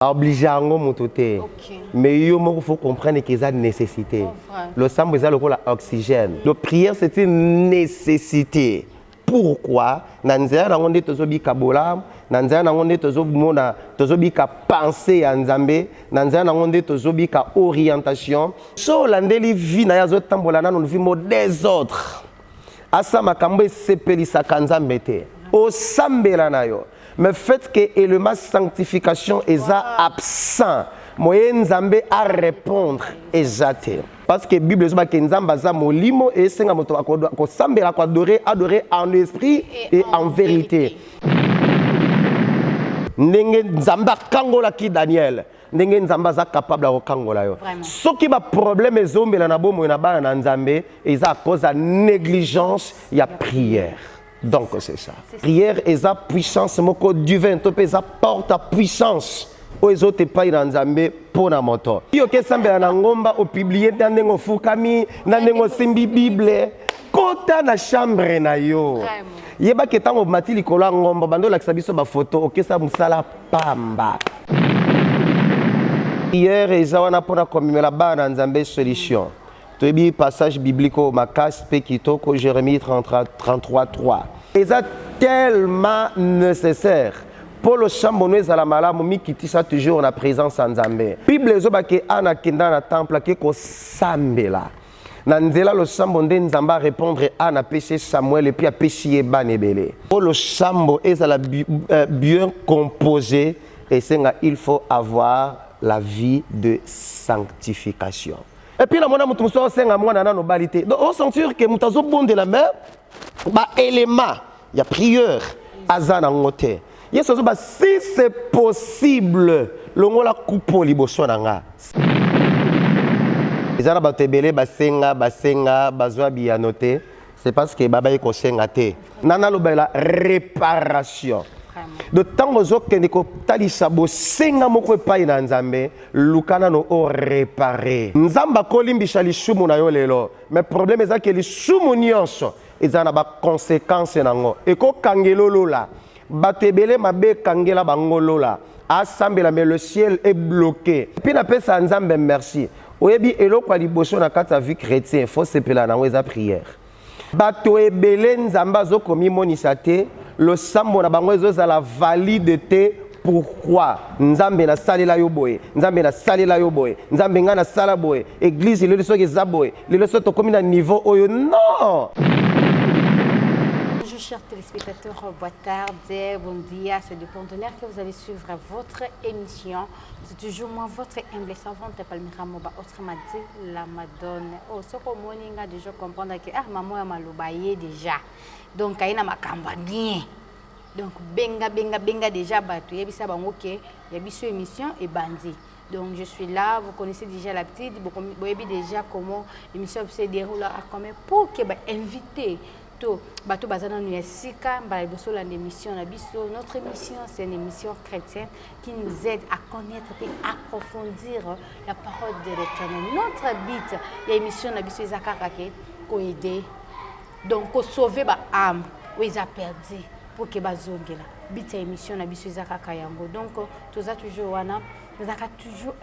Obligé à monter. Mais il faut comprendre qu'il y a une nécessité. Le sang, c'est l'oxygène. La prière, c'est une nécessité. Pourquoi? Nanzera na ngonde tozobika bolam, nanzera na ngonde tozobona tozobika penser ya Nzambe, nanzera na ngonde tozobika orientation. So landeli vie na yazo tambola na no vie mo des autres. Asa makambo sepelisa kanzambe te. O sambela na yo. Mais fait que l'élément sanctification est absent. Moyen Nzambe à répondre exactement. Parce que la Bible dit que Nzambe a molimo et senga moto ko sambela ko adorer en esprit et en vérité. Ndenge Nzambe kangola ki Daniel. Ndenge Nzambe za capable de kangola yo. Ce qui ba problème ezombela na bomo na bana na Nzambe est à cause de négligence, il y a prière. Donc c'est ça. Prière est la puissance, mon code divin, topé ça porte à puissance. Aux autres pays dans Nzambe pour na moto. Yo ke sambela na ngomba au publier dans ngo fukami, na ngo simbi Bible. Kota na chambre na yo. Yeba ke tango mati likolo ngomba bando la biso ba photo okesa musala pamba. Prière est zawana pour na komimela bana Nzambe solution. Tobi passage biblique au Makas Pekitoko Jérémie 33:3. C'est tellement nécessaire. Pour le chambonneuse à la malade, mi qui tisse toujours la présence en Nzambe. Bible zobake ana kenda na temple ke ko sambela. Nanzela le chambonde Nzamba répondre à na péché Samuel et puis à péché banebele. Pour le chambo est à la bien composé et c'est il faut avoir la vie de sanctification. Et puis, la monnaie, tout ça, c'est un mois dans nos balités. Donc, on sent que nous avons bon de la mer, élément, il y a prière, azan en moté. Si c'est possible, le la coupe au liboso nanga. Les gens qui ont basenga, bazwa bianoté, c'est parce que baba est conscient. Nana la réparation. De temps aux autres que talisabo senga moko epai na Nzambe lukana no o réparer Nzamba kolimbisha lisumu na yo lelo mais problème est que lisumu nyonso ezana ba conséquences nango eko kangelolola batebele mabe kangela bangolola asambela mais le ciel est bloqué puis na pesa Nzambe merci oyebi eloko liboso na kata vie chrétien faut sepela nango eza prière bato ebele Nzamba zo komi monisa te. Le sambo na bango ezo la validité pourquoi Nzambe na salela yo boye Nzambe na salela yo boye Nzambe nga na sala boye église le soki za boye le soki to na niveau oyo non. Bonjour chers téléspectateurs, bonne tarde, bon dia, c'est du conteneur que vous allez suivre votre émission. C'est toujours moi, votre humble savante, Palmira Moba, autrement dit, la Madone. Oh, ce que moi, déjà comprendre que maman a maloubaye déjà. Donc, il y a ma campagne. Donc, benga déjà, il y a bisa bangoke, il y a bisa émission et bandi. Donc, je suis là, vous connaissez déjà la petite, vous voyez déjà comment l'émission se déroule pour que invité. Bato bazana nuesika mbaliboso la émission na biso. Notre émission c'est une émission chrétienne qui nous aide à connaître et approfondir la parole de l'Éternel. Notre but l'émission na biso ezakaka ko aider donc ko sauver ba âme ou ils a perdu pour que bazongela. But émission na biso ezakaka yango. Donc toza toujours wana nazaka toujours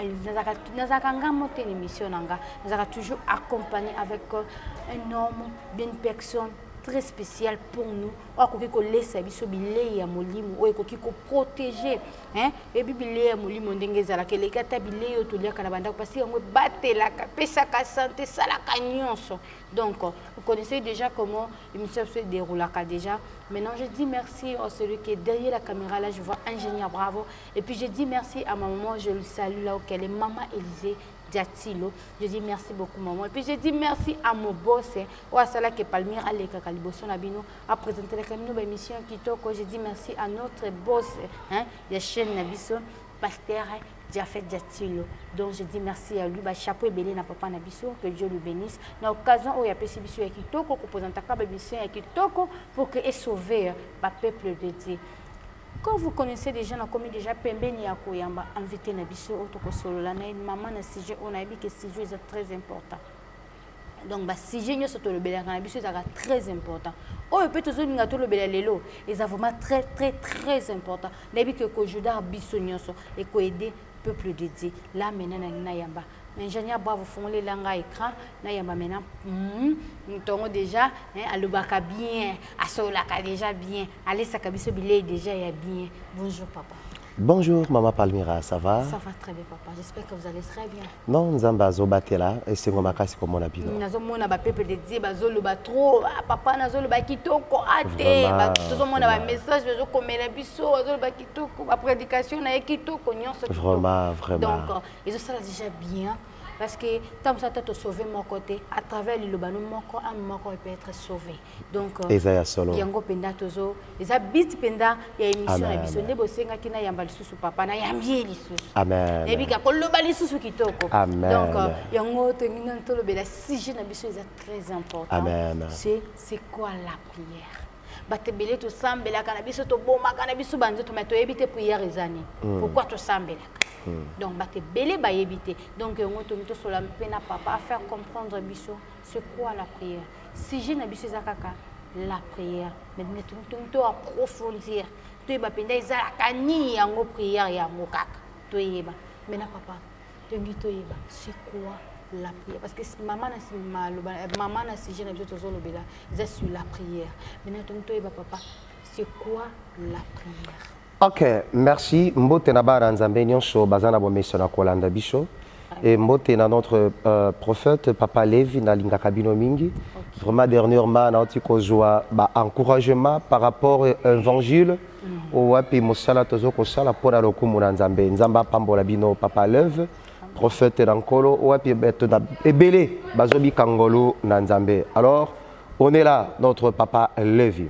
nazaka ngamote l'émission nanga nazaka toujours accompagné avec un homme bien personne très spécial pour nous. On ko laisser biso bilei ya molimo o ko protéger hein et puis bilei ya molimo ndengeza la ke le kata bilei to lia kana banda parce que on batela ka pesa ka santé sala ka nyonso. Donc vous connaissez déjà comment l'émission se déroule déjà. Maintenant je dis merci à celui qui est derrière la caméra là, je vois ingénieur bravo et puis je dis merci à ma maman, je le salue là auquel est maman Élisée Diatilo. Je dis merci beaucoup maman. Et puis je dis merci à mon boss. Ou à cela que Palmira Aleka Kaliboso Nabino a présenté la émission Kitoko. Je dis merci à notre boss hein, de chaîne Nabiso, Pasteur Diafet Diatilo. Donc je dis merci à lui. Chapeau et belé na papa Nabiso, que Dieu le bénisse. Dans l'occasion où il y a PC Biso et Kitoko, pour présenter la émission Kitoko pour que sauver le peuple de Dieu. Quand vous connaissez des gens comme déjà Pembeni ya Koyamba invité na biso otoko solo la na maman na sujet on a dit que sujet est très important. Donc ba sujet nyo soto le bela na biso est très important. Oh peut être que tout le bela lelo est vraiment très important. Na bi que ko juda biso nyo so et ko aider peuple de Dieu. Là maintenant na yamba. Ingénieur bravo font les langues écran na yamba maintenant. Nous déjà alubaka bien, asolaka déjà bien. Allez ça kabiso bilé déjà ya bien. Bonjour papa. Bonjour Maman Palmira, ça va? Ça va très bien papa, j'espère que vous allez très bien. Non, Nzamba Zobatela et c'est mon makasi comme on a bien. Nazomona ba peuple de Dieu bazolo ba trop papa nazolo ba kitoko ate ba tozomona ba message bazo komela biso bazolo ba kitoko ba prédication na kitoko nyonso kitoko. Vraiment. Donc ils ça déjà bien parce que tant ça t'a sauvé mon côté à travers le lobano moko un moko peut être sauvé. Donc Isaiah solo. Yango penda tozo eza bit penda ya émission na biso ndebo senga kina yamba lisusu papa na yambie lisusu. Amen. Et puis ka koloba lisusu kitoko. Amen. Donc yango tenginga tolobela sujet na biso eza très important. Amen. C'est quoi la prière? Batebele to sambela kana biso to boma kana biso banzo to mato ebite prière ezani. Pourquoi to sambela? Donc batebele ba ebite. Donc yango to mito sola pena papa à faire comprendre biso c'est quoi la prière. Sujet na biso ezakaka la prière. Mais to approfondir. To ba penda ezalaka ni yango prière yango kaka. To yeba. Mais na papa to ngito yeba c'est quoi la prière? Parce que maman na si jeune habitude aux lobela, c'est sur la prière. Maintenant ton papa, c'est quoi la prière? Ok, merci. Mbote na bara nzambe nyonso bazana bo mission kolanda biso. Et mbote na notre prophète Papa Levi na linga kabino mingi. Vraiment dernièrement na oti kozwa ba encouragement par rapport à l'évangile. O wapi mosala tozo kosala pona lokumu na nzambe. Nzamba pambola bino Papa Levi. Prophète Rankolo, ouapi betona ebele bazobi kangolo nanzambe. Alors, on est là, notre papa Levi.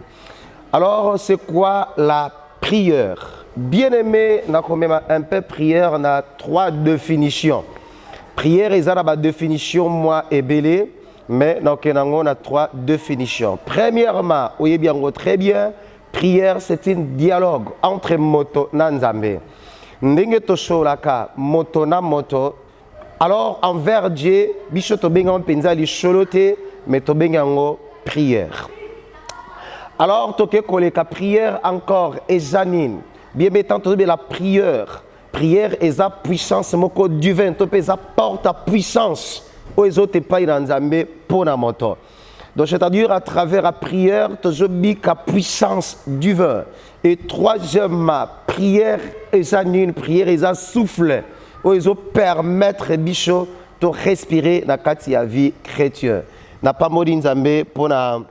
Alors, c'est quoi la prière? Bien aimé, on a quand même un peu prière, on a 3 définitions. Prière, ils ont la définition, moi, ebele, mais on a 3 définitions. Premièrement, oui, bien, très bien, prière, c'est un dialogue entre moto nanzambe. Ndenge tosolaka moto na moto alors envers Dieu biso to benga mpenza li cholote mais to benga ngo prière. Alors toke koleka prière encore ezanine bien mettant to la prière est la puissance moko divin to pesa porte à puissance o ezote pa ina nzambe pona moto. Donc c'est-à-dire à travers la prière tozobi ka puissance divin. Et troisièmement, prière ezanine, prière eza souffle o ezo permettre bicho de respirer na kati ya vie chrétien. Na pas modi nzambe pona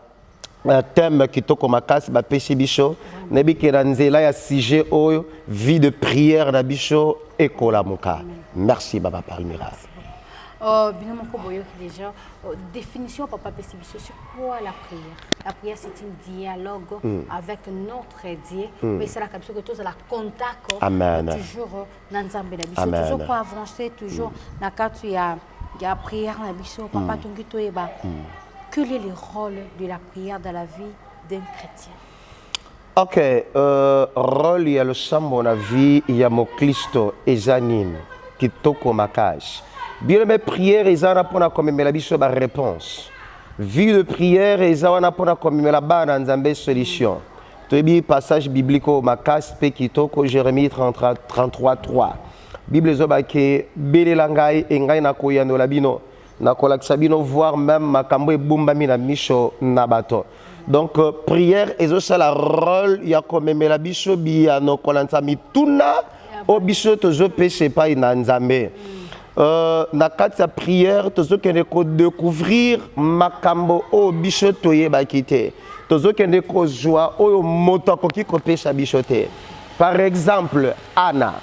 thème kitoko makasi ba péché bicho nebi ke na nzela ya sujet oyo vie de prière na bicho ekolamuka. Merci Baba Palmira. Déjà, définition papa Pessibiso, c'est quoi la prière? La prière c'est un dialogue avec notre Dieu, mais c'est la capsule que tous la contact toujours dans Nzambe na biso, toujours pour avancer, toujours na quand il y a prière na biso, papa tungito eba. Quel est le rôle de la prière dans la vie d'un chrétien? Ok, rôle il y a le sambo na vie, il y a mon Christo ezanine kitoko makash. Bien mes prières et ça pour comme la biso ba réponse. Vie de prière et ça on pour comme la ba na nzambe solution. To bi passage biblique makas pe kitoko Jérémie 33:3. Bible zoba ke belelangai e ngai na koyano labino na kolakisa bino voir même makambo e bombami na misho na bato. Donc prière et ça la rôle ya comme la biso bi no kolanta mituna o biso to zo pese pa ina nzambe. Na kati ya prière tozokende ko découvrir makambo o biso toyeba kite tozokende ko joie oyo moto akoki kopesa biso te. Par exemple Anna,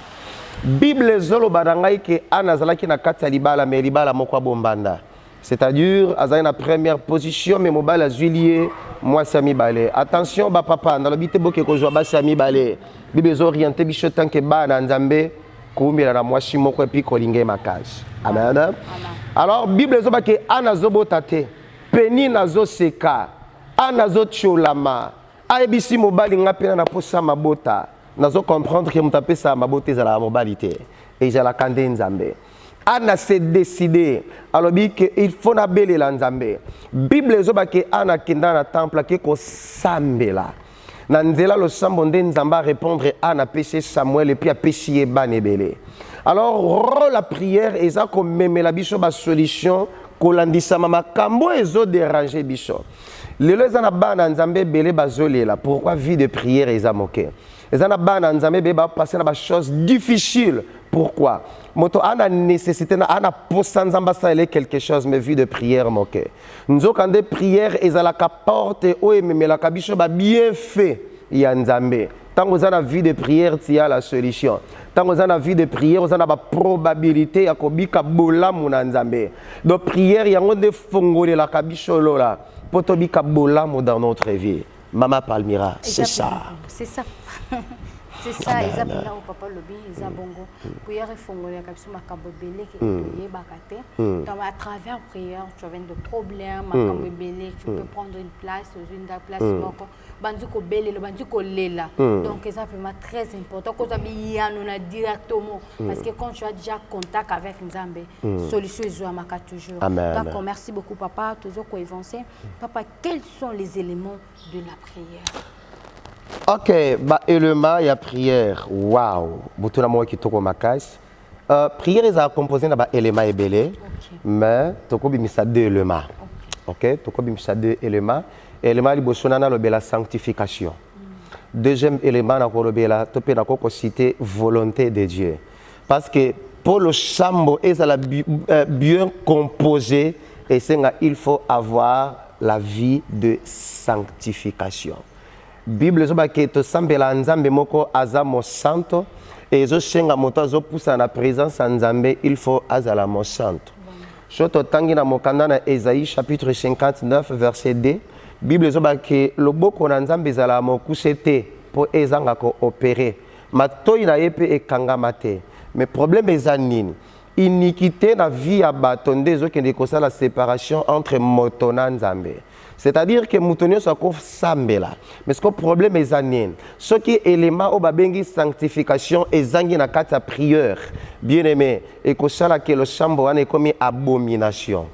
Bible zoloba na ngai ke Anna azalaki na kati ya libala mais libala moko bombanda, c'est-à-dire azali na première position mais mobala zulier moi sami balé. Attention ba papa na lobite boke ko joie ba sami balé. Bible zo orienté biso tanke ba na nzambe kumbila na mwasi moko epi kolinge makasi. Amen. Alors Bible zoba ke Anna zobota te, peni nazo seka, Anna zo tcholama, aebisi mobali nga pena na posa mabota, nazo comprendre que mutape sa mabote za la mobilité et za la kande nzambe. Anna s'est décidé alors que il faut na bele la nzambe. Bible zoba ke Anna kenda na temple ke ko sambela. Na nzela lo sambo nde nzamba répondre à na péché Samuel et puis à péché banebele. Alors la prière est ça comme même la biso ba solution kolandisa mama kambo ezo déranger biso. Lelo ezana bana nzambe belé bazolela. Pourquoi vie de prière eza moke? Ezana bana nzambe be ba passer na ba choses difficiles. Pourquoi? Moto ana nécessité na ana posanzamba ça ele quelque chose mais vie de prière moke. Nzo kande prière ezala ka porte o ememela ka biso ba bien fait ya nzambe. Tant que vous avez la vie de prière, il y a la solution. Tant que vous avez la vie de prière, vous avez la probabilité à kobika bola munanzambe. Donc prière, il y a un de fongole la kabisholo là pour tobika bola dans notre vie. Mama Palmira, c'est ça. C'est ça. C'est ça, ils appellent au papa lobby, ils abongo. Prière et fongole la kabiso makambo belé qui est bakate. Donc à travers prière, tu as des problèmes, makambo belé, tu peux prendre une place, une place moko. Banduko belé, le banduko lela. Donc c'est vraiment très important. Quand tu as directement, parce que quand tu as déjà contact avec Nzambe, solution est amaka toujours. Donc merci beaucoup papa, toujours avancé. Papa, quels sont les éléments de la prière? Ok, bah élément il y a prière. Waouh, butuna mo ki toko makas. Prière est composée d'un élément et belé, mais toko bimisa deux éléments. Ok, toko bimisa deux éléments. Élément libosonana le la sanctification. Deuxième élément na ko lobela topé na ko citer volonté de Dieu. Parce que pour le chambo est bien composé et c'est il faut avoir la vie de sanctification. Bible zoba ke to sambela nzambe moko azamo santo et zo shenga moto zo poussa na présence nzambe il faut azala mo santo. Shoto tangi na mokanda na Esaïe chapitre 59 verset 2. Bible zoba ke loboko na nzambe zala mo kusete po ezanga ko opérer. Matoi na yepe ekangama te. Mais problème ezanini. Iniquité na vie à batonde zo kende ko la séparation entre moto na nzambe. C'est-à-dire que moutonio soit sambela. Mais ce que le problème est anen. Ce qui est élément au babengi sanctification et zangi na kata prière. Bien aimé. Et que ça là que le chambo ane comme abomination.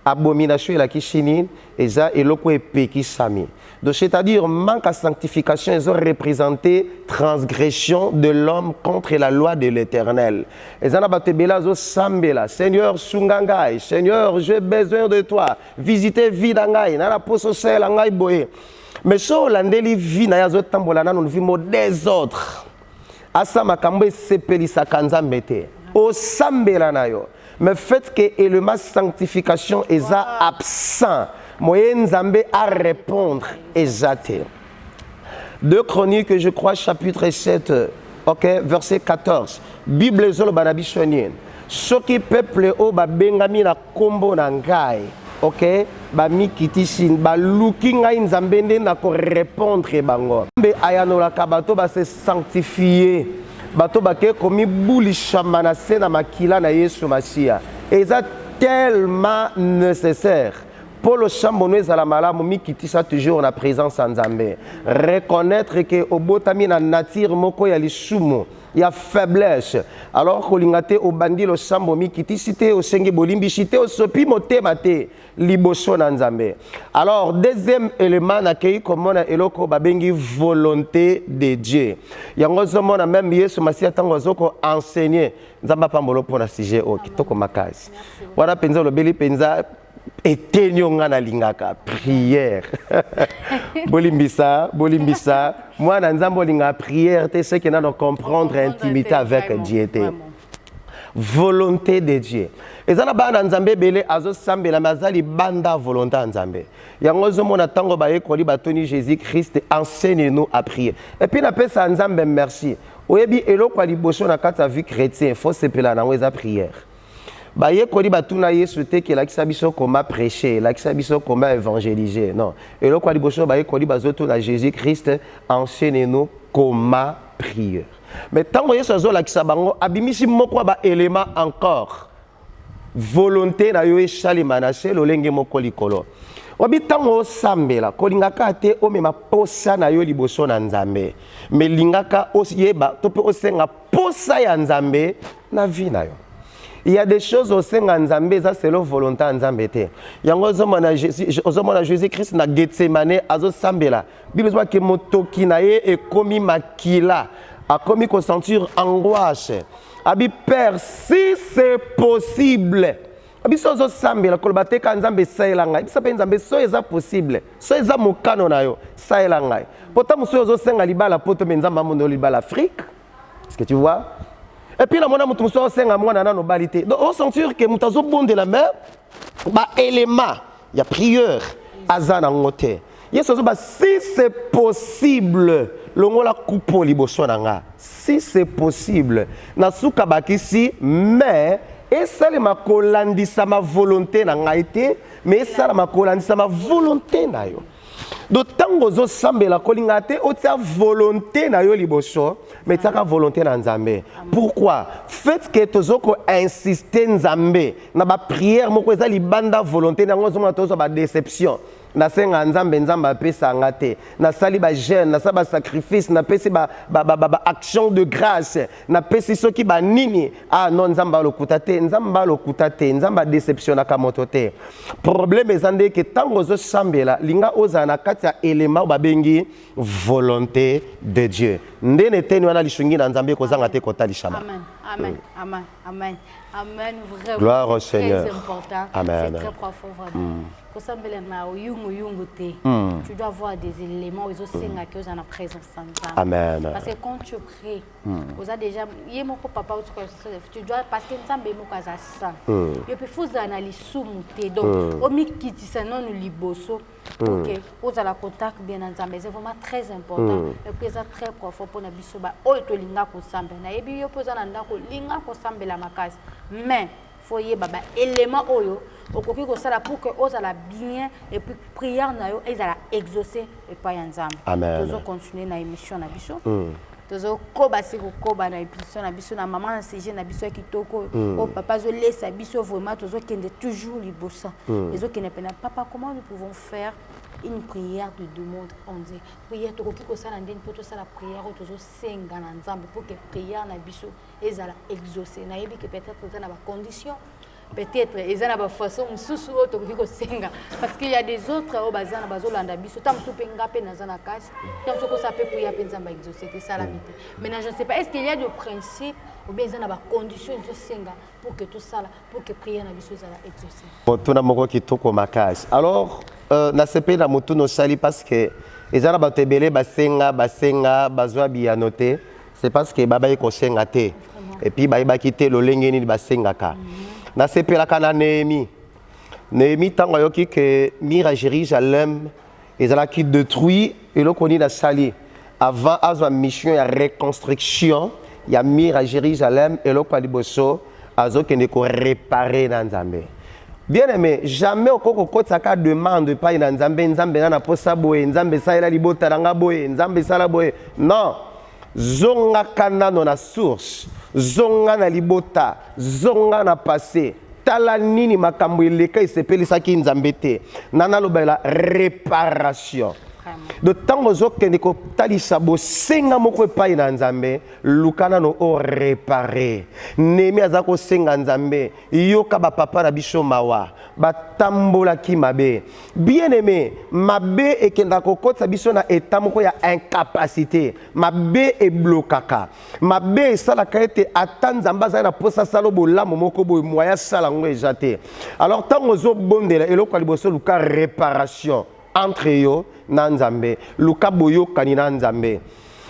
Abomination est la kishinin et ça est le quoi peki sami. Donc c'est-à-dire manque à sanctification ils ont représenté transgression de l'homme contre la loi de l'Éternel. Et ça n'a pas été belazo sambela. Seigneur sungangai, Seigneur j'ai besoin de toi. Visiter vidangai, na la poso sel angai boye. Mais so landeli vi na yazo tambola na nous vimo des autres. Asa makambo sepelisa kanza mbete. O sambela na yo. Mais fait que l'élément sanctification est absent. Moyen Nzambe à répondre exactement. 2 Chroniques, je crois, chapitre 7, ok, verset 14. Bible zolo banabishonien. Soki peuple o ba bengami na kombo na ngai, ok, ba mikitisin ba luki ngai Nzambe nde na ko répondre bango. Mbe ayanola kabato ba se sanctifier. Bato bake komi buli shamana sena makila na Yesu Masia. Et ça tellement nécessaire. Pour le chambonné zalamala momi kitisa toujours na présence en Nzambe. Reconnaître que au botami na nature moko ya lisumu. Il y a faiblesse. Alors que l'ingate au bandi le chambo mi kitisite au sengi bolimbishite au sopi mote mate liboso na Nzambe. Alors deuxième élément nakei comme on a eloko babengi volonté de Dieu. Yango zomona même Yesu Masia tango zoko enseigner Nzamba pambolo pona sujet o kitoko makasi. Wana penza lo beli penza etenyonga na lingaka prière. Bolimbisa moi na Nzambo linga prière c'est ce qui n'a de comprendre intimité avec Dieu. Volonté de Dieu. Et ça na ba Nzambe belé azo sambela mazali banda volonté Nzambe. Yango zo mona tango ba ekoli batoni Jésus Christ enseigne-nous à prier. Et puis na pesa Nzambe merci. Oyebi eloko liboso na kata vie chrétien faut se pela na weza prière. Baye kodi batuna Yesu te ke lakisa biso comment prêcher, lakisa biso comment évangéliser. Non. Et le quoi liboso baye kodi bazoto na Jésus Christ enseigne-nous comment prier. Mais tant que Yesu zo lakisa bango abimisi moko ba élément encore. Volonté na yo eshali manase lolenge moko likolo. Obi tango sambela kolingaka te o mema posa na yo liboso na Nzambe. Mais lingaka osiyeba to pe osenga posa ya Nzambe na vie na yo. Il y a des choses au sein de Nzambe, ça c'est la volonté de Nzambe. Il y a Jésus-Christ na Gethsemane azo sambela. Bible dit que motoki na ye e komi makila. a commis qu'on sentir angoisse. Abi Père, si c'est possible. Abi sozo sambe la kolbate ka nzambe saelanga. Abi sape nzambe so eza possible. So eza mokano na yo saelanga. Pourtant muso ozo senga libala poto menzamba mondo libala Afrique. Est-ce que tu vois? Et puis la mona mutu muso senga mwana na no balité. Donc on sentir que mutazo bon de la mer ba élément, il y a prière azana ngote. Yeso zo ba si c'est possible. Longola coupo liboso nanga. Si c'est possible. Nasuka bakisi mais et ça le ma kolandisa ma volonté nanga été mais ça la ma kolandisa ma volonté na yo. D'autant que sambela kolingate otia volonté na yo liboso mais taka volonté na nzambe. Pourquoi? Faites que tozoko insister nzambe na ba prière moko eza libanda volonté na ngozo na tozo ba déception. Na senga nzambe nzamba apesa ngate na sali ba jeûne na sa ba sacrifice na pesi ba action de grâce na pesi soki ba nini non nzamba lokuta te nzamba déceptionna ka moto te. Problème ezande que tango zo sambela linga oza na kati ya élément ba bengi volonté de Dieu ndene teni wana lishungi na nzambe ko zanga te kota lishama. Amen. Amen. Amen. Amen. Amen. Vraiment. Gloire au Seigneur. Très important. Amen. C'est très profond vraiment. Tu dois avoir des éléments où ils ont en présence ensemble. Amen. Parce que quand tu pries, vous avez déjà papa tu dois parce que ensemble mokaza ça. Et puis faut analyser sous-monter donc au miki ça non liboso. OK, vous avez la contact bien ensemble, c'est vraiment très important. Et puis c'est très profond pour na biso ba o to linga ko sambe na ebi yo poza na ndako linga ko sambe la makasi. Mais foyer baba élément oyo okoki ko sala pour que ozala bien et puis prière na yo ezala exaucer et pas ensemble. Amen. Tozo continuer na émission na biso. Tozo koba si koba na émission na biso na maman na CG na biso kitoko o papa zo laisse biso vraiment tozo kende toujours libosa. Ezo kende pena papa comment nous pouvons faire une prière de demande on dit prière tokoki ko sala ndeni poto sala prière tozo senga na nzambe pour que prière na biso ezala exaucer na yebi que peut-être ozana ba condition peut-être ils ont la façon sous parce qu'il y a des autres au bazar bazolanda biso tam supenga pe na zana casse tam soko ça peut prier pe nzamba exaucer c'est ça la vérité maintenant je ne sais pas est-ce qu'il y a des principes ou bien ils ont la condition de senga pour que tout ça là pour que prier na biso ça exaucer potuna moko kitoko makasi alors na sepe na mutu no sali parce que ils ont la batebele basenga bazwa bien noté c'est parce que baba ko senga te et puis ba quitter lo lengeni basenga ka na sepelaka na Néhémie tango yoki que mira Jérusalem ezalaki détruit et lo koni na sali avant azwa mission ya reconstruction ya mira Jérusalem et lo kwa liboso azokende ko réparer na nzambe. Bien aimé, jamais okoko kotsaka demande pas na nzambe na posa boye nzambe saela libota nga boye nzambe sala boye non zonga kanano na source zonga na libota zonga na passé tala nini makambo eleka esepelisaki nzambe te nana lobela réparation de tango zokende ko talisa bosenga moko epai na nzambe lukana no o réparer Néhémie azako senga nzambe yoka ba papa na biso mawa batambola ki mabe bien aimé mabe ekenda kokotsa biso na état moko ya incapacité mabe e blokaka mabe sala kaete atanzamba za na posa salo bolamo moko boy moya sala ngo ejate alors tango zo bondela eloko liboso luka réparation entre yo na nzambe luka boyo kanina nzambe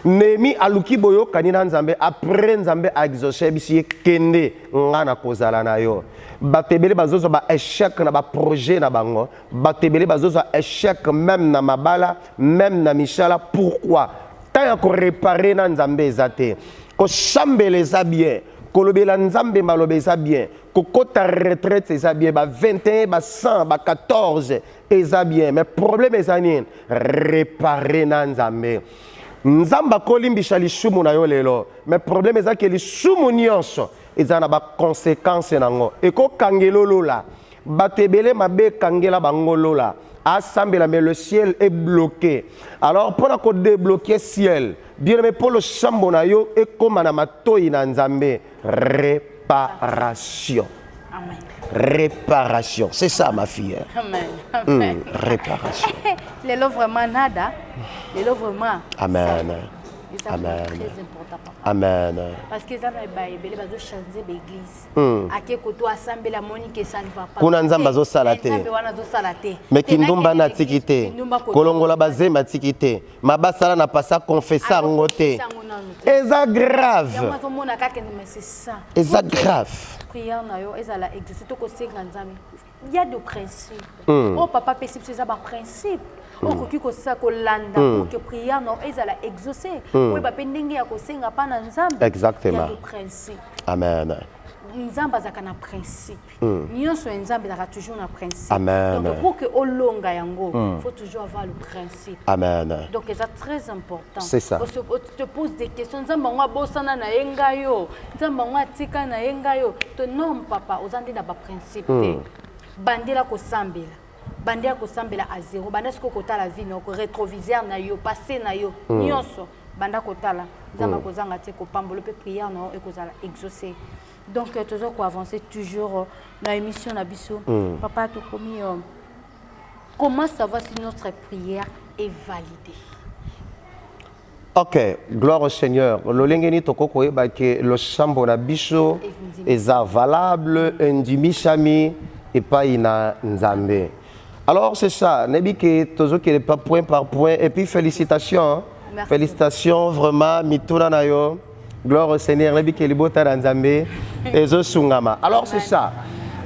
Néhémie aluki boyo kanina nzambe après nzambe a exaucé bisi kende ngana kozala na yo batebele bazozo ba échec na ba projet na bango batebele bazozo échec même na mabala même na mishala pourquoi tant ko réparer na nzambe ezate ko chambele za bien kolobela nzambe malobe eza bien kokota retraite eza bien ba 21 ba 100 ba 14 eza bien mais problème eza nini réparer na nzambe nzamba kolimbisha lisumu na yo lelo mais problème eza ke lisumu nyonso eza na ba conséquences nango eko kangelo lola batebele mabe kangela bango lola assemblée mais le ciel est bloqué alors pour ko débloquer ciel bien aimé pour le chambo na yo et comme na matoi na nzambe réparation. Amen. Réparation, c'est ça ma fille. Amen. Amen. Réparation. Les lots vraiment nada. Les lots vraiment. Amen. c'est ça très important, papa. Amen. Parce que ça va changer l'église. À quel côté assemblée la monique ça ne va pas. Kuna nzamba zo salate. Mais kindumba na tikite. Kolongola baze matikite. Mabasala na pasa confessa ngote. Eza grave. Eza grave. Prière na yo eza la exaucer to ko senga nzambe. Il y a des principes. Oh papa principe c'est ça ba principe. Oh koki ko sa ko landa pour que prière no eza la exaucer. Oui ba pendenge ya ko senga pa na nzambe. Exactement. Il y a des principes. Amen. Nzamba zaka na principe. Nyonso nzambe zaka toujours na principe. Amen. Donc pour que olonga yango, faut toujours avoir le principe. Amen. Donc c'est très important. C'est ça. Parce que tu te poses des questions, nzamba ngwa bosana na yenga yo, nzamba ngwa tika na yenga yo. To non papa, ozandi na ba principe te. Bandela ko sambela. Bandela ko sambela à zéro. Bandela ko kota la vie no ko rétroviseur na yo, passé na yo. Nyonso banda kotala. Nzamba ko zanga te ko pambolo pe prière no e ko zala exaucer. Donc, toujours qu'on avance toujours dans l'émission Nabiso. Papa, tu commis comment savoir si notre prière est validée? Ok, gloire au Seigneur. Lolengeni tokoko eba que le sambo Nabiso est valable, indimishami et pas ina nzambe. Alors c'est ça, nebi que toujours qu'il pas point par point et puis félicitations. Merci. Félicitations vraiment mituna nayo. Gloire au Seigneur, nebi que libota nzambe. Alors c'est ça.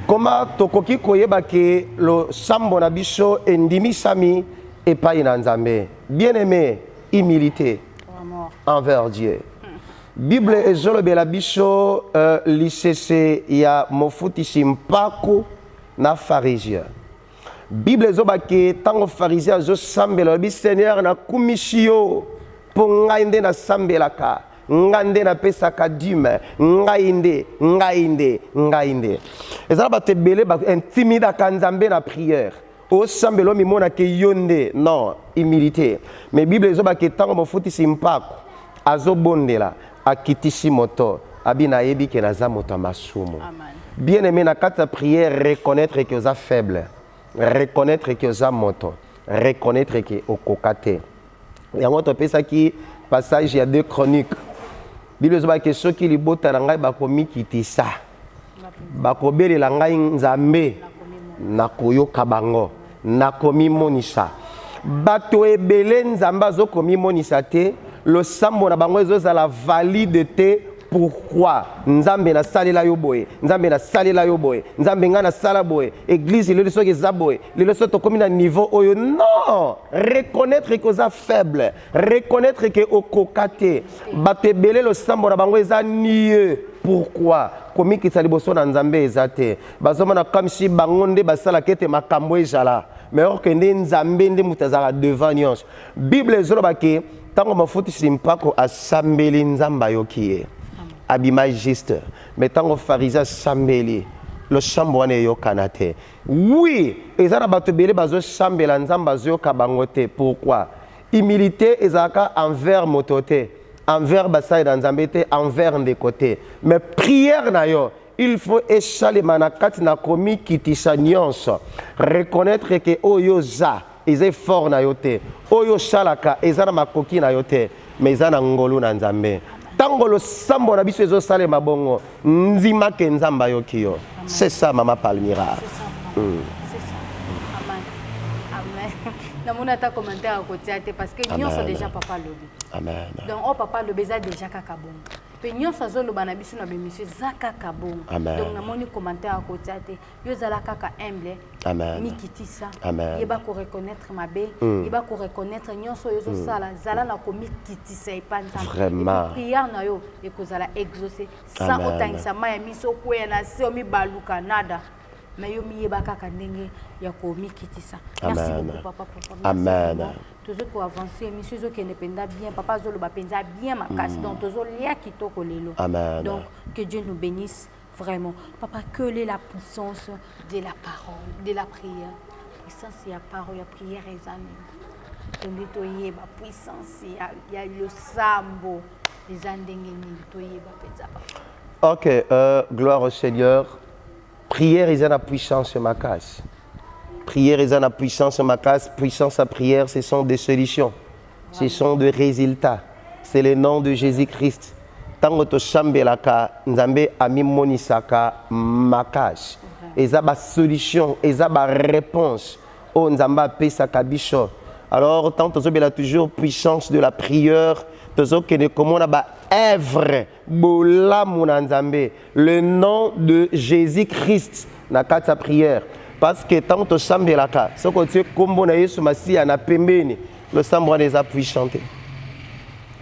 Comment tokoki koyeba ke le sambo na biso endimi sami et pas inanzambe. Bien-aimé, humilité envers Dieu. Bible ezolobela biso lisese ya mofuti mpaku na pharisien. Bible ezobake tango pharisien zo sambela bi Seigneur na kumisio po ngai nde na sambelaka. Ngande na pesa kadime ngainde ezala ba tebele ba intimida kanzambe na prière o sambelo mi mona ke yonde non humilité mais bible ezoba ke tango mofuti simpako azobondela akitisi moto abina yebi ke naza moto masumu. Bien aimé na kata prière reconnaître que oza faible, reconnaître que oza moto, reconnaître que okokate. Yango to pesa ki passage il y a 2 Chroniques. Bible zoba ke soki libota na ngai bakomi kitisa bakobelela ngai nzambe nakoyoka bango nakomi monisa bato ebele nzambe azokomi monisa te losambo na bango ezozala valide te. Pourquoi nzambe na salela yo boye nzambe na salela yo boye nzambe nga na sala boye église le soki eza boye le soki tokomi na niveau oyo non reconnaître que oza faible reconnaître que okokate bato ebele losambo na bango eza nie. Pourquoi komikisa liboso na nzambe eza te bazomona comme si bango nde basalaka ete makambo ezala mais or ke nde nzambe nde moto azalaka devant nyonso. Bible ezolobaki ntango mafutisi mpako asambeli nzambe ayoki ye abima juste mais tango pharisien sambeli le chambo wana eyokana te. Oui eza na bato ebele bazosambela nzambe azoyoka bango te. Pourquoi? Humilité ezalaka envers moto te envers basali na nzambe te envers ndeko te mais prière na yo il faut esalema na kati na komi kitisa nyonso reconnaître que oyo za eza fort na yo te oyo salaka eza na makoki na yo te mais eza na ngolu na nzambe. Tango lo sambo na biso ezo sale mabongo nzima ke nzamba yoki yo. C'est ça Maman Palmira. C'est ça. C'est ça. Amen. Amen. Na mona ta commentaire à côté parce que nous sommes déjà papa lobi. Amen. Donc oh papa lobi za déjà kaka bon. Pe nyonso zo loba na biso na be monsieur zaka kabon. Donc na moni commentaire à côté yo zala kaka humble. Amen. Mikitisa. Amen. Yeba ko reconnaître mabe, yeba ko reconnaître nyonso yo zo sala zala na ko mikitisa epanza. Vraiment. Prière na yo e ko zala exaucer sans otangisa maya miso ko na se o mi baluka nada. Mais yo mi yeba kaka ndenge ya ko mikitisa. Merci beaucoup papa pour ça. Amen. Toujours pour avancer, monsieur Zo qui ne penda bien, papa Zo le penda bien ma casse, donc toujours lia qui toko lelo. Amen. Donc que Dieu nous bénisse vraiment. Papa, quelle est la puissance de la parole, de la prière? Puissance il y a parole, il y a prière et amis. Donc toye ba puissance, il y a le sambo, les andengeni toye ba peza. Ok, gloire au Seigneur. Prière est la puissance ma casse. Prière est la puissance ma casse. Puissance à prière, ce sont des solutions. Ce sont des résultats. c'est le nom de Jésus-Christ. Tango to chambelaka nzambe ami monisaka makage. Eza ba solution, eza ba réponse. Oh nzamba pesaka bicho. Alors tant que la toujours puissance de la prière, toujours que ne comment ba œuvre bola munanzambe, le nom de Jésus-Christ na kata prière. Parce que tant que chambelaka, ce que tu kombo na Yesu Masia na pembeni, le sambre des appuis chanter.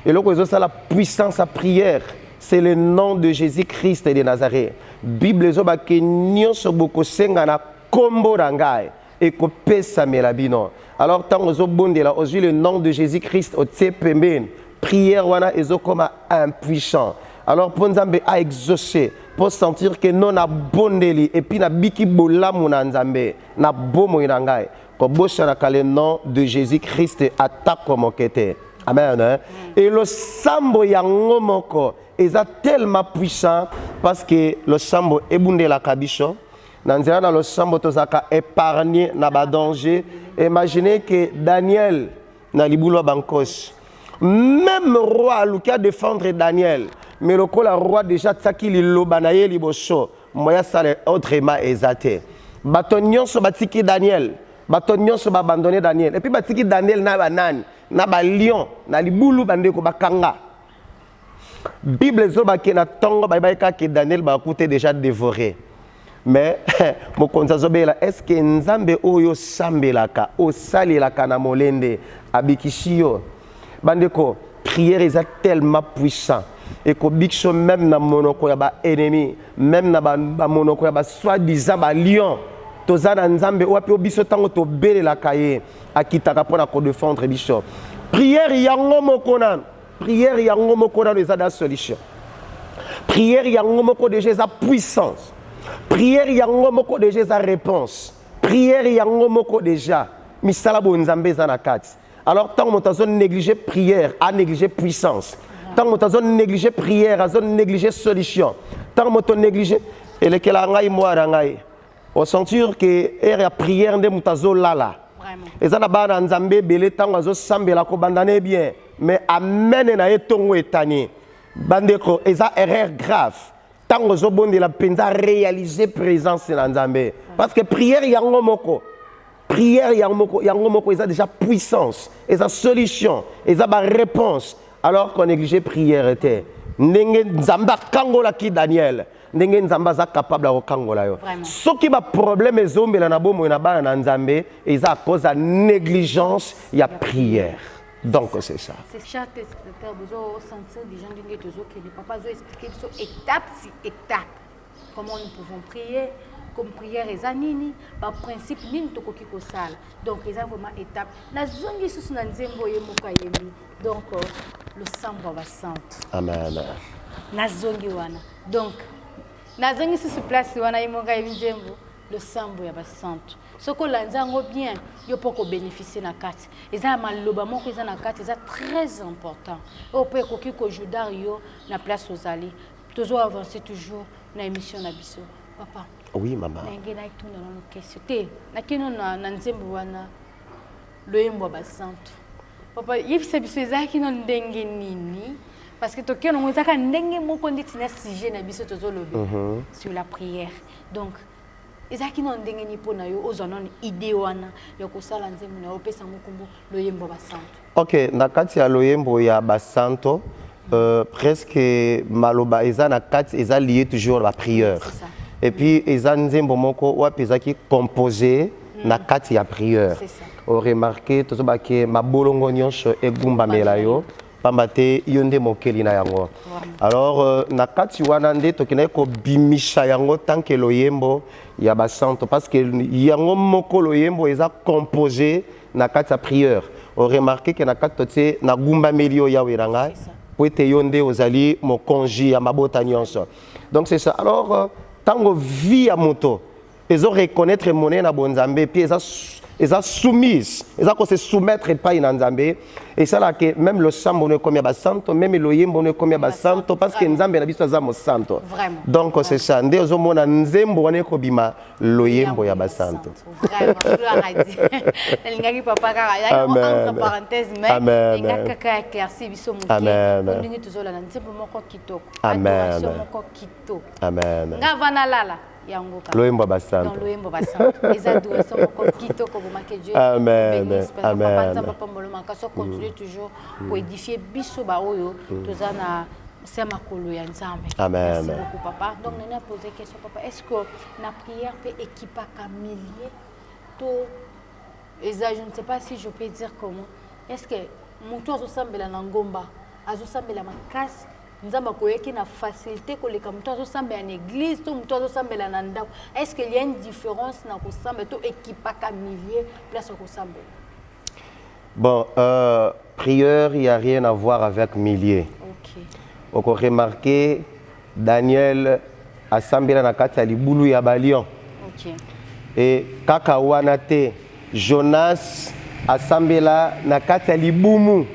Et là, c'est la puissance à prière. C'est le nom de Jésus-Christ de Nazareth. Bible zoba ke nyonso boko senga na kombo rangai et ko pesa melabino. Alors tant ozo bondela ozu le nom de Jésus-Christ au tsepemben. Prière wana ezo comme impuissant. Alors pour Nzambe a exaucé pour sentir que non na bondeli et puis na biki bolamu na Nzambe na bomo irangai. Ko bosana ka le nom de Jésus-Christ attaque comme kete. Amen. Hein? Et le sambo yango moko est tellement puissant parce que le sambo ebunde la kabisho. Nanzera dans le sambo tozaka épargné na ba danger. Imaginez que Daniel na libulo bankos. Même roi qui a défendre Daniel, mais le roi déjà tsaki liloba na ye liboso. Moya sale autrement exaté. Batonyon so batiki Daniel. Batonyon so abandonné Daniel. Et puis batiki Daniel na banane. Na ba lion na libulu bandeko bakanga. Bible zoba ke na tongo ba ka ke Daniel ba coûté déjà dévoré. Mais mo konza zobela est-ce que nzambe oyo sambelaka o salelaka na molende abikishio bandeko prière est tellement puissant et ko bikso même na monoko ya ba ennemi même na ba monoko ya ba soi-disant ba lion tozana nzambe wapi obiso tango to belelaka ye akitaka pona ko défendre biso. Prière yango mokona, prière yango mokona eza da solution. Prière yango moko déjà sa puissance. Prière yango moko déjà sa réponse. Prière yango moko déjà misala bo nzambe za na kati. Alors tant motazo négliger prière, a négliger puissance. Tant motazo négliger prière, a négliger solution. Tant moto négliger et le kela ngai mo rangai. Au sentir que la prière de mutazo lala. Et ça n'a pas d'anzambe belé tango azo sambela ko bandane bien, mais amen na etongo etani. Bandeko eza erreur grave. Tango zo bonde la penza réaliser présence na nzambe. Parce que prière yango moko. Prière yango moko eza déjà puissance, eza solution, eza ba réponse. Alors qu'on néglige prière était. Ndenge nzamba kangola ki Daniel. Ndenge nzamba za capable de kangola yo. Ce qui va problème ezombela na bomo na bana na nzambe eza à cause de négligence ya prière. Donc c'est ça. C'est chaque spectateur besoin sentir des gens qui toujours que les papas ont expliqué étape sur étape comment nous pouvons prier. Comme prière et zanini, par principe nini tokoki ko sala. Donc les vraiment étape. Na zongi susu na nzembo ye moka yemi. Donc le sambo va santo. Amen. Na zongi wana. Donc na zongi susu place wana ye moka yemi nzembo. Le sambo ya ba santo. Soko lanzango bien, yo poko bénéficier na kati. Eza maloba moko eza na kati, eza très important. O pe koki ko judar yo na place ozali. Toujours avancer toujours na émission na biso. Papa. Oui, maman. Nenge na ituna na question. Te, na kino na nzembo wana loyembo ba santo. Papa, yebisa biso ezaki no ndenge nini? Parce que to kino mo ezaka ndenge moko nditi na sujet na biso tozo lobe sur la prière. Donc ezaki no ndenge ni pona yo ozana idée wana ya ko sala nzembo na opesa mokumbu loyembo ba santo. OK, na kati ya loyembo ya ba santo presque maloba eza na kati eza lié toujours à la prière. C'est ça. Et puis eza nzembo moko wapeza ki composé na kati ya prière. C'est ça. O remarqué tozoba ke mabolongo nyonso egumba mela yo pamba te yonde mokeli na yango. Alors na kati wana nde tokina ko bimisha yango tant que loyembo ya ba santo parce que yango moko loyembo eza composé na kati ya prière. O remarqué que na kati totie na gumba melio ya weranga po te yonde ozali mokonji ya mabota nyonso. Donc c'est ça. Alors tango vie à moto, ils ont reconnaître monnaie na bonzambe, puis Ils sont soumis. Ils ont se soumettre et pas inanzambe. Et ça là que même le sambo ne comme santo, même le yembo ne comme santo parce que nzambe na biso zamo santo. Vraiment. Donc c'est ça. Nde ozomona nzembo ne ko bima lo yembo ya basanto. Vraiment. Gloire à Dieu. Nalingaki papa kaka. Ya entre parenthèses mais ngaka ka éclairci biso muke. Amen. Ndingi tuzola na nzembo moko kitoko. Amen. Adoration moko kitoko. Amen. Ngavana lala. Loyembo basanto. Dans Loyembo basanto. Les adorations encore kitoko pour que Dieu bénisse. Amen. Papa Moloma kaso continue toujours pour édifier biso ba oyo tozana c'est ma kolo ya nzambe. Amen. Merci beaucoup papa. Donc on a posé question papa, est-ce que la prière peut équiper un millier to je ne sais pas si je peux dire comment. Est-ce que mutu azosambela na ngomba, azosambela makasi nzamba koyeki na facilité koleka mutu azosambela na église to mutu azosambela na ndako. Est-ce qu'il y a une différence na kosambela to équipaka millier place kosambela? Bon, prière, il n'y a rien à voir avec millier. OK. On peut remarquer Daniel a sambela na kati ya libulu ya balion. OK. Et kaka wana te Jonas a sambela na kati ya libumu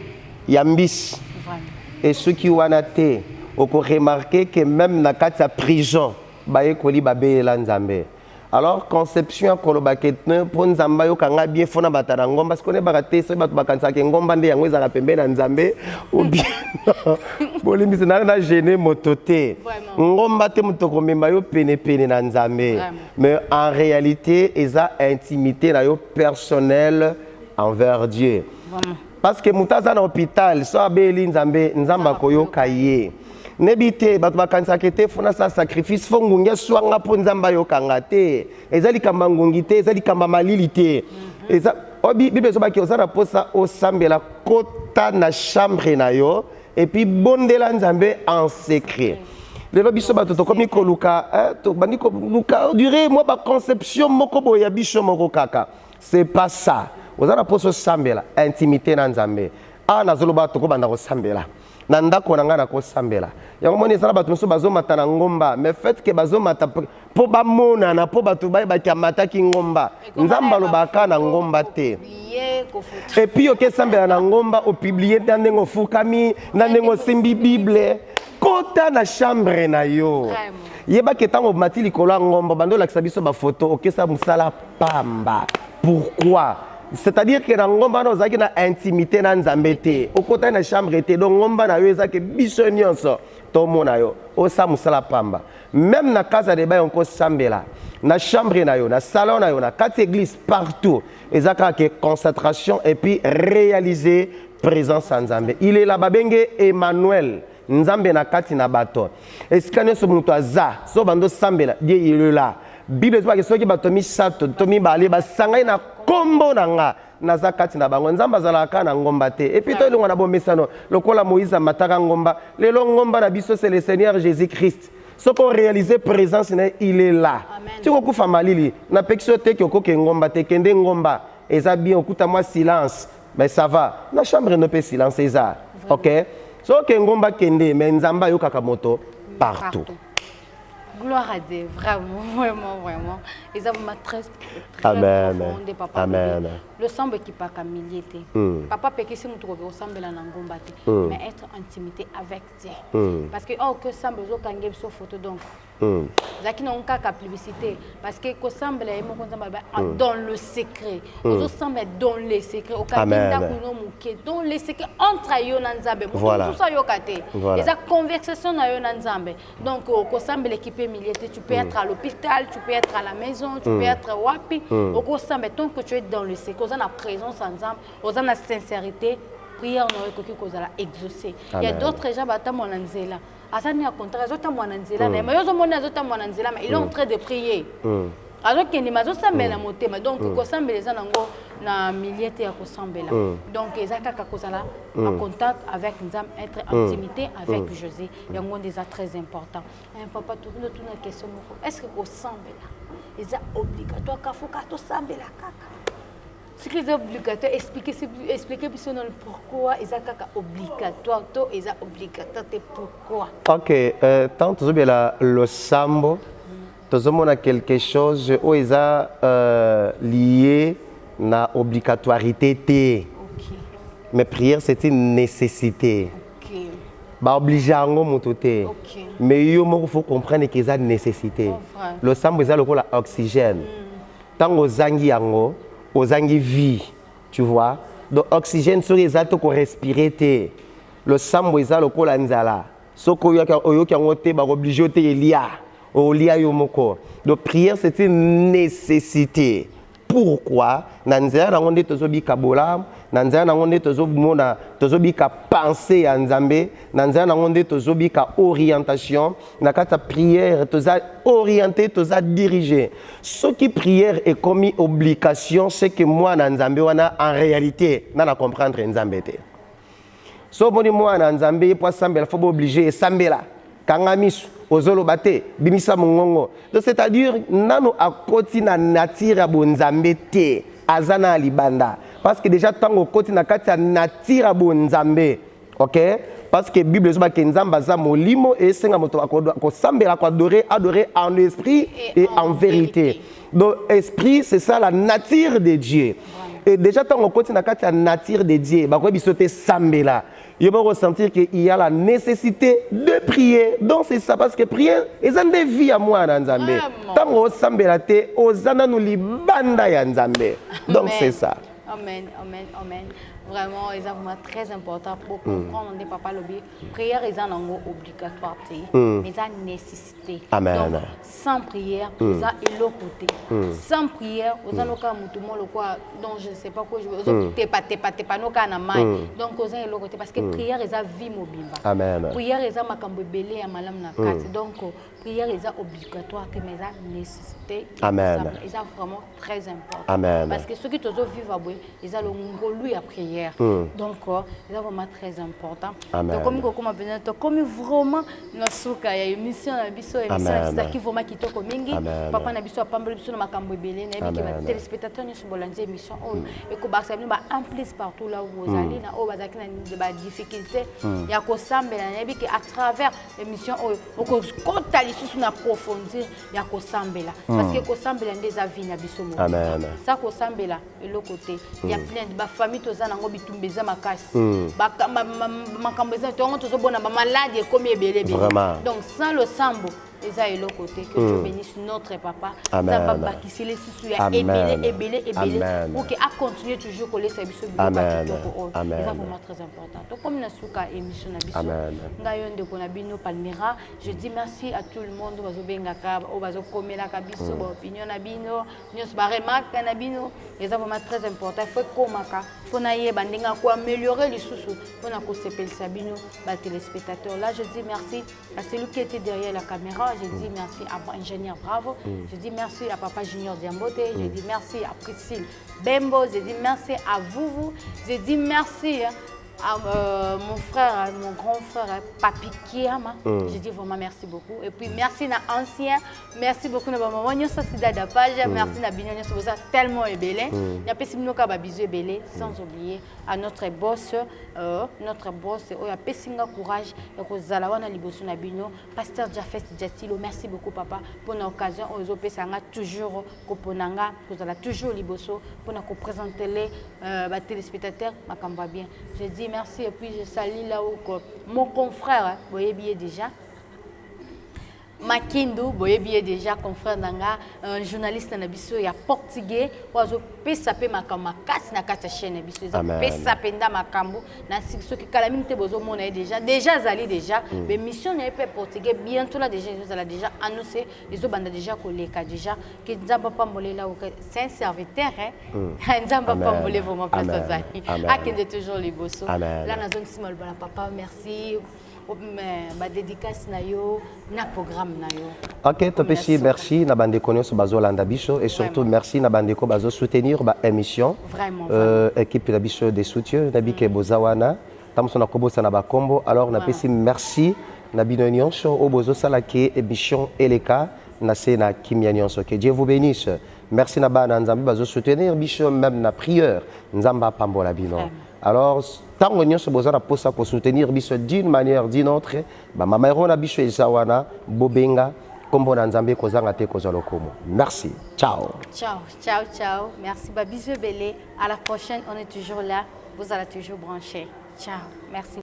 ya mbisi. Et ceux qui wana te, on peut remarquer que même na kati ya prison baye koli babela nzambe. Alors conception koloba ketne pour nzamba yo kanga bien fona batana ngomba parce qu'on est baraté so batu bakanisa ke ngomba nde yango ezaka pembe na nzambe ou bien bolimi na gêner mototé ngomba te mutoko memba yo pene pene na nzambe. Mais en réalité eza intimité na yo personnelle envers Dieu. Parce que mutaza na hôpital so abeli nzambe nzamba koyo kaye nebite batu bakanisa kete fona sa sacrifice fongunge swanga po nzamba yo kanga te ezali kamba ngungi te ezali kamba malili te eza obi bible so baki osana posa osambela kota na chambre na yo et puis bondela nzambe en secret. Lelo biso bato to komi koluka to bandi ko luka durée moi ba conception moko boya biso moko kaka c'est pas ça. Osana poso sambela intimité na nzambe ana zoloba to ko banda ko sambela na ndako na nga na ko sambela yango moni ezala bato mosusu bazomata na ngomba mais fait que bazomata po bamonana po bato bayebaki amataki ngomba nzambe alobaka na ngomba te et puis okesambela na ngomba opiblie na ndenge ofukami na ndenge osimbi bible kota na chambre na yo yebaki ntango omati likolo ya ngomba bandolakisa biso bafoto okesa mosala pamba. Pourquoi? C'est-à-dire que dans ngomba na ozaki na intimité na nzambe te okota na chambre te donc ngomba na yo ezaki biso nyonso to mona yo osa musala pamba même na casa de bain onko sambela na chambre na yo na salon na yo na kati église partout ezaka que concentration et puis réaliser présence en nzambe. Il est là babenge Emmanuel nzambe na kati na bato eskane so mutu aza so bando sambela Dieu il est là. Bible dit que ceux qui batomi sato tomi bale basangai na kombo nanga naza kati na bango nzamba azalaka na ngomba te et puis to elonga na bomesano lokola Moïse amataka ngomba lelo ngomba na biso c'est le Seigneur Jésus-Christ. Ce qu'on réalise présence il est là. Tu ko kufa malili na pekso te ki okoke ngomba te kende ngomba eza bien okuta moi silence mais ça va na chambre ne peut silence eza. OK? So ke ngomba kende mais nzamba yo kaka moto partout. Gloire à Dieu, vraiment. Et ça m'a très Amen. Papa. Amen. Le semble qui pas comme milité. Papa peut que si nous trouvons ensemble dans ngomba mais être en intimité avec Dieu. Parce que que semble zo kangé sur photo donc. Zaki na onka ka publicité parce que ko semble et mon dans le secret. Zo semble dans les secrets au kakinda kuno muke dans les secrets entre yo na nzambe. Tout ça yo kate. Et ça conversation na yo na nzambe. Donc ko semble équipé milité, tu peux être à l'hôpital, tu peux être à la maison, tu peux être wapi. Au semble tant que tu es dans le secret, on a la présence ensemble, on a la sincérité, prière on aurait que qu'on a exaucé. Il y a d'autres gens qui ont nzela. Asani a contraire, ils ont nzela, mais ils ont nzela, mais ils sont en train de prier. Alors que ni mazo sambela motema donc ko sambela za nango na miliete ya ko sambela donc ezaka ka kozala en contact avec nzam être en intimité avec Jésus yango déjà très important. Papa tout une question est-ce que ko sambela eza obligatoire ka foka to sambela kaka ce qui est obligatoire expliquer plus non pourquoi ezaka ka obligatoire to eza obligatoire te pourquoi. OK tant to bela le sambo tozomona quelque chose où ils a lié na obligatorité té. Mais prière c'est une nécessité. Ba obligé ngo mutu té. Mais yo moko faut comprendre que c'est une nécessité. Le sambo eza lokola oxygène. Tant ozangi yango, ozangi vie, tu vois. Donc oxygène sur les alto ko respirer té. Le sambo eza lokola nzala. Soko oyoki yango té ba obligé té elia. Olia yo moko. Donc prière c'est une nécessité. Pourquoi? Nanzera na ngonde tozobi kabola, nanzera na ngonde tozomona, tozobi ka penser ya Nzambe, nanzera na ngonde tozobi ka orientation, na kata prière toza orienté, toza dirigé. Ce qui prière est comme obligation, c'est que moi na Nzambe wana en réalité, na comprendre Nzambe te. So boni moi na Nzambe po sambela faut obligé sambela. Kangamisu ozolo bate bimisa mongongo. Donc c'est-à-dire nano akoti na nature bonzambe te azana libanda parce que déjà tango koti na kati ya nature bonzambe. OK? Parce que Bible zoba ke nzamba za molimo et senga moto ko sambela ko adorer en esprit et en vérité. Donc esprit c'est ça la nature de Dieu. Et déjà tango koti na kati ya nature de Dieu ba ko bisote sambela. Il va ressentir qu'il y a la nécessité de prier. Donc c'est ça, parce que prier, ils ont des vies à moi dans Nzambe. Tant qu'on s'embelate, aux ananuli banda ya Nzambe. Donc c'est ça. Amen, amen, amen. Vraiment, c'est vraiment très important pour comprendre on papa lobby. Prière est un obligatoire, mais c'est une nécessité. Amen. Donc, sans prière, vous avez l'autre côté. Sans prière, vous avez le quoi, donc je ne sais pas quoi je veux. T'es pas nos canamai. Donc vous avez l'autre côté parce que prière est une vie mobile. Amen. Prière est un macambo belé à malam na carte. Donc prière est obligatoire, mais c'est une nécessité. Amen. C'est vraiment très important. Amen. Parce que ceux qui te vivent à bout, ils ont le à prière. Donc, c'est vraiment très important. Amen. Donc, comme vraiment, il y a une mission qui vraiment qui toko mingi. Papa na biso apamble biso na makambo ebele na bi ki téléspectateurs ni sobolanze émission et ko ba en plus partout là où vous allez na o bazaki na ba difficulté ya ko sambela na bi ki à travers l'émission o ko kota lisusu na profondir ya ko sambela parce que ko sambela ndeza vie na biso mo. Amen. Ça ko sambela et l'autre côté il y a plein de famille tozana ngo bitumbeza makasi ba makambo za to ngo tozobona ba malade comme ebele bele. Donc sans le sambo et ça est l'autre côté que Dieu bénisse notre papa. Amen. Pour qu'il continue toujours à coller sa biso. Amen. C'est vraiment très important. Donc comme nous sommes à émission na biso, ngayon de konabino Palmira, je dis merci à tout le monde bazo bengaka, bazo komela ka biso, ba opinion na bino, nyos ba remarque na bino, c'est vraiment très important. Il faut komaka, faut na yeba ndenga ko améliorer les sous pour na ko sepel sabino ba téléspectateurs. Là je dis merci à celui qui était derrière la caméra. Je dis merci à l'ingénieur Bravo. Je dis merci à Papa Junior Diambote. Je dis merci à Priscille Bembo. Je dis merci à vous. Je dis merci à mon frère, mon grand frère Papi Kiama. Je dis vraiment merci beaucoup. Et puis merci à ancien. Merci beaucoup à maman. Nous sommes dans page. Merci à Bignon. Nous sommes tellement ébélés. Nous avons fait bisous ébélés. Sans oublier à notre boss. Notre boss. Il a pessinga courage. Et que Zalawana Libosu Nabino. Pasteur Jafet Jatilo. Merci beaucoup papa pour l'occasion. Aux opérations toujours Koponanga. Vous allez toujours Libosu pour nous présenter les téléspectateurs. Makamba bien. Je dis merci et puis je salue là où mon confrère, vous voyez bien déjà. Makindu, vous voyez bien déjà, confrère Nanga, un journaliste na biso ya portugais, oazo pesa pe makama kasi na kata chaîne biso, pesa penda makambu na ceux qui kalamine te bozo mona déjà zali déjà, mais mission n'est pas portugais bientôt là déjà ils ont déjà annoncé, ils ont banda déjà koleka déjà que Nzamba Pambole là c'est un serviteur hein. Nzamba Pambole vraiment place zali. Akende toujours les bosso. Là na zone simol bala papa merci. Ma dédicace na yo na programme na yo. OK, topesi merci na bande konyo so bazo landa biso et surtout merci na bande ko bazo soutenir ba émission. Vraiment. Équipe na biso des soutiens na bike bozawana tamso na kobosa na ba kombo alors na pesi merci na bino nyonso o bozo sala ke émission eleka na se na kimia nyonso que Dieu vous bénisse. Merci na bana nzambe bazo soutenir biso même na prière nzamba pambola bino. Alors, tant que nous avons pour soutenir d'une manière ou d'une autre, maman Rona Bicho Ezawana, Bobenga, kombo na nzambe kozanga te kozwa lokumu. Merci. Ciao. Ciao, ciao, ciao. Merci. Bisous Belé. À la prochaine, on est toujours là. Vous allez toujours brancher. Ciao. Merci.